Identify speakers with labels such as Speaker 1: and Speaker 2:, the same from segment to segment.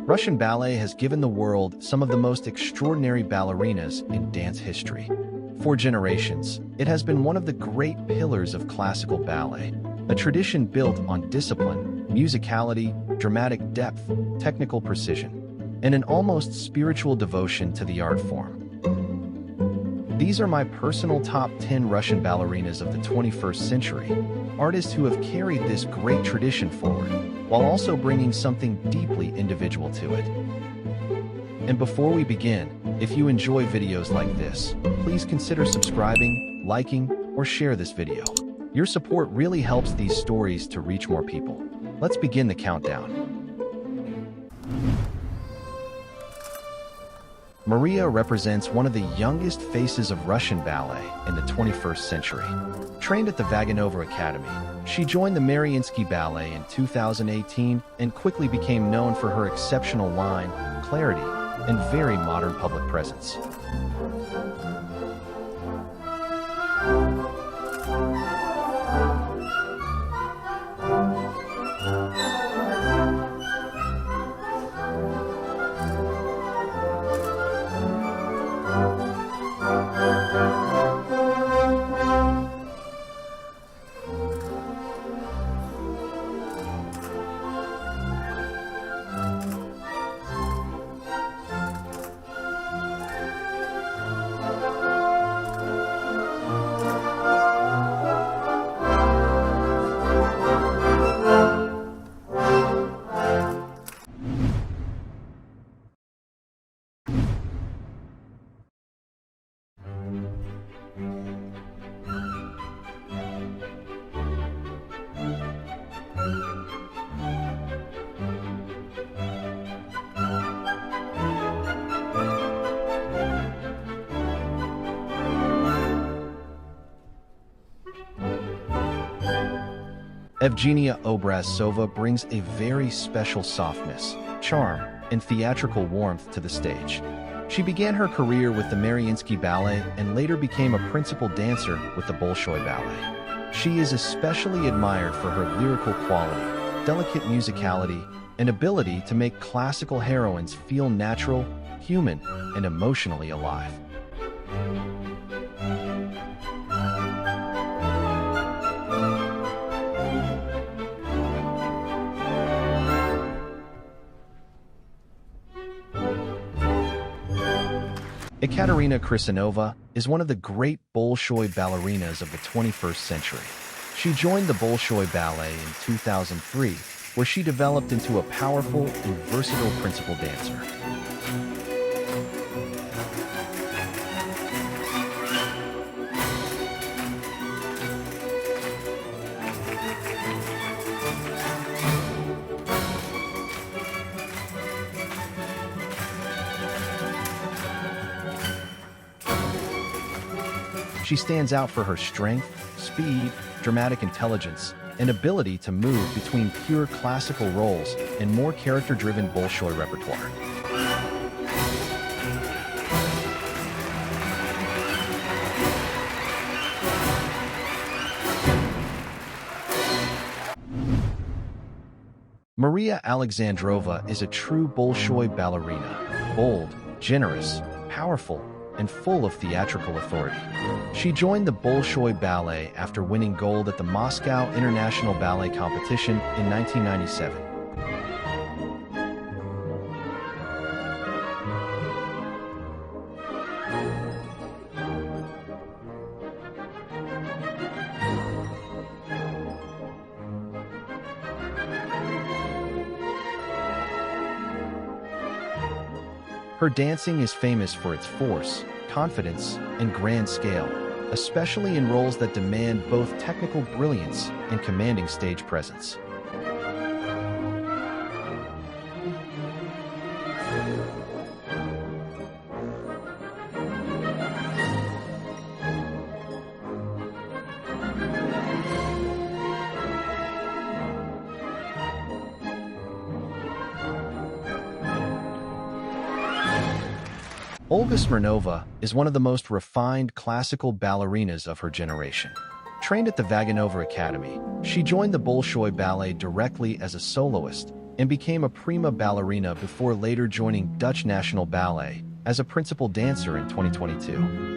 Speaker 1: Russian ballet has given the world some of the most extraordinary ballerinas in dance history. For generations, it has been one of the great pillars of classical ballet, a tradition built on discipline, musicality, dramatic depth, technical precision, and an almost spiritual devotion to the art form. These are my personal top 10 Russian ballerinas of the 21st century, artists who have carried this great tradition forward, while also bringing something deeply individual to it. And before we begin, if you enjoy videos like this, please consider subscribing, liking, or share this video. Your support really helps these stories to reach more people. Let's begin the countdown. Maria represents one of the youngest faces of Russian ballet in the 21st century. Trained at the Vaganova Academy, she joined the Mariinsky Ballet in 2018 and quickly became known for her exceptional line, clarity, and very modern public presence. Evgenia Obraztsova brings a very special softness, charm, and theatrical warmth to the stage. She began her career with the Mariinsky Ballet and later became a principal dancer with the Bolshoi Ballet. She is especially admired for her lyrical quality, delicate musicality, and ability to make classical heroines feel natural, human, and emotionally alive. Ekaterina Krysanova is one of the great Bolshoi ballerinas of the 21st century. She joined the Bolshoi Ballet in 2003, where she developed into a powerful and versatile principal dancer. She stands out for her strength, speed, dramatic intelligence, and ability to move between pure classical roles and more character-driven Bolshoi repertoire. Maria Alexandrova is a true Bolshoi ballerina, bold, generous, powerful, and full of theatrical authority. She joined the Bolshoi Ballet after winning gold at the Moscow International Ballet Competition in 1997. Her dancing is famous for its force, confidence, and grand scale, especially in roles that demand both technical brilliance and commanding stage presence. Olga Smirnova is one of the most refined classical ballerinas of her generation. trained at the Vaganova Academy. She joined the Bolshoi Ballet directly as a soloist and became a prima ballerina before later joining Dutch National Ballet as a principal dancer in 2022.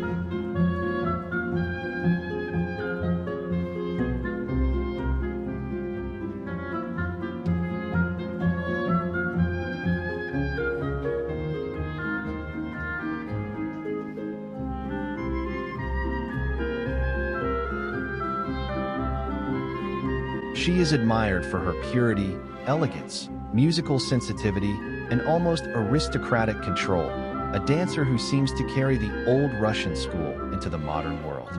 Speaker 1: She is admired for her purity, elegance, musical sensitivity, and almost aristocratic control, a dancer who seems to carry the old Russian school into the modern world.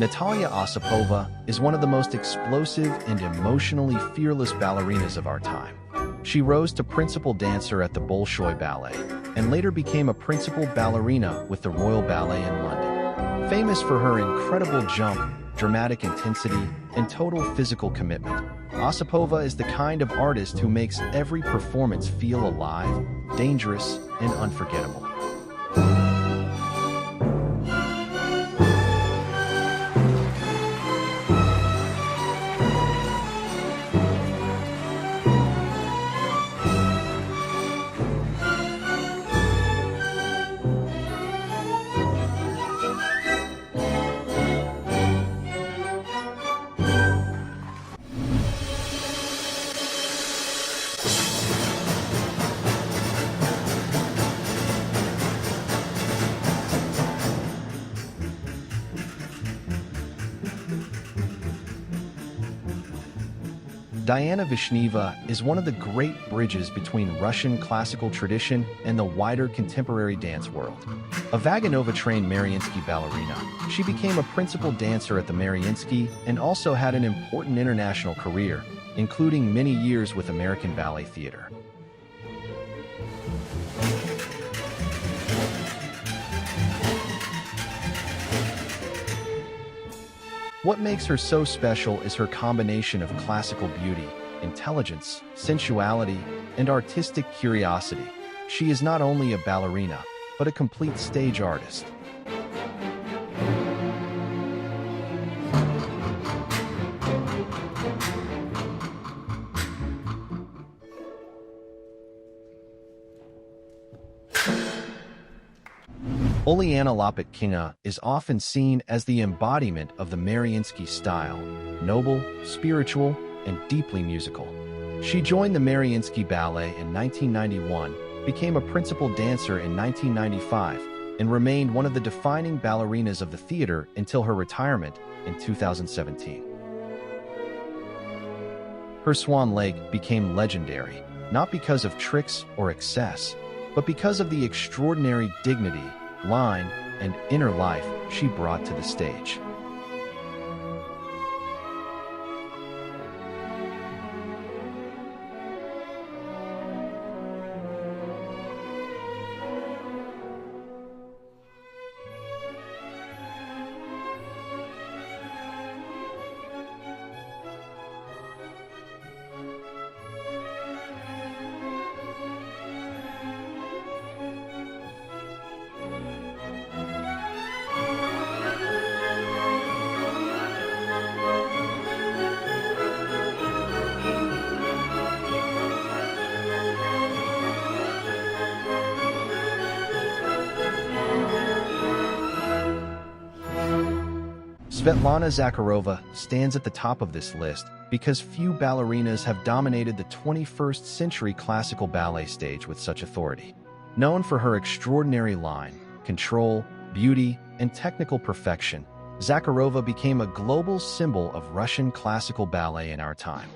Speaker 1: Natalia Osipova is one of the most explosive and emotionally fearless ballerinas of our time. She rose to principal dancer at the Bolshoi Ballet, and later became a principal ballerina with the Royal Ballet in London. Famous for her incredible jump, dramatic intensity, and total physical commitment, Osipova is the kind of artist who makes every performance feel alive, dangerous, and unforgettable. Diana Vishneva is one of the great bridges between Russian classical tradition and the wider contemporary dance world. A Vaganova-trained Mariinsky ballerina, she became a principal dancer at the Mariinsky and also had an important international career, including many years with American Ballet Theatre. What makes her so special is her combination of classical beauty, intelligence, sensuality, and artistic curiosity. She is not only a ballerina, but a complete stage artist. Ulyana Lopatkina is often seen as the embodiment of the Mariinsky style, noble, spiritual, and deeply musical. She joined the Mariinsky Ballet in 1991, became a principal dancer in 1995, and remained one of the defining ballerinas of the theater until her retirement in 2017. Her swan lake became legendary, not because of tricks or excess, but because of the extraordinary dignity, line, and inner life she brought to the stage. Svetlana Zakharova stands at the top of this list because few ballerinas have dominated the 21st century classical ballet stage with such authority. Known for her extraordinary line, control, beauty, and technical perfection, Zakharova became a global symbol of Russian classical ballet in our time.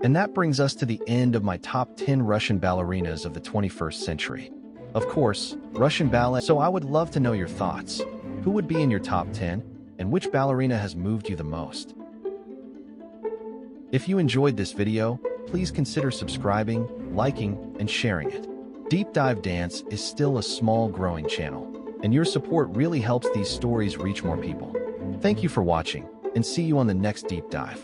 Speaker 1: And that brings us to the end of my top 10 Russian ballerinas of the 21st century. Of course, Russian ballet, so I would love to know your thoughts. Who would be in your top 10, and which ballerina has moved you the most? If you enjoyed this video, please consider subscribing, liking, and sharing it. Deep Dive Dance is still a small growing channel, and your support really helps these stories reach more people. Thank you for watching, and see you on the next Deep Dive.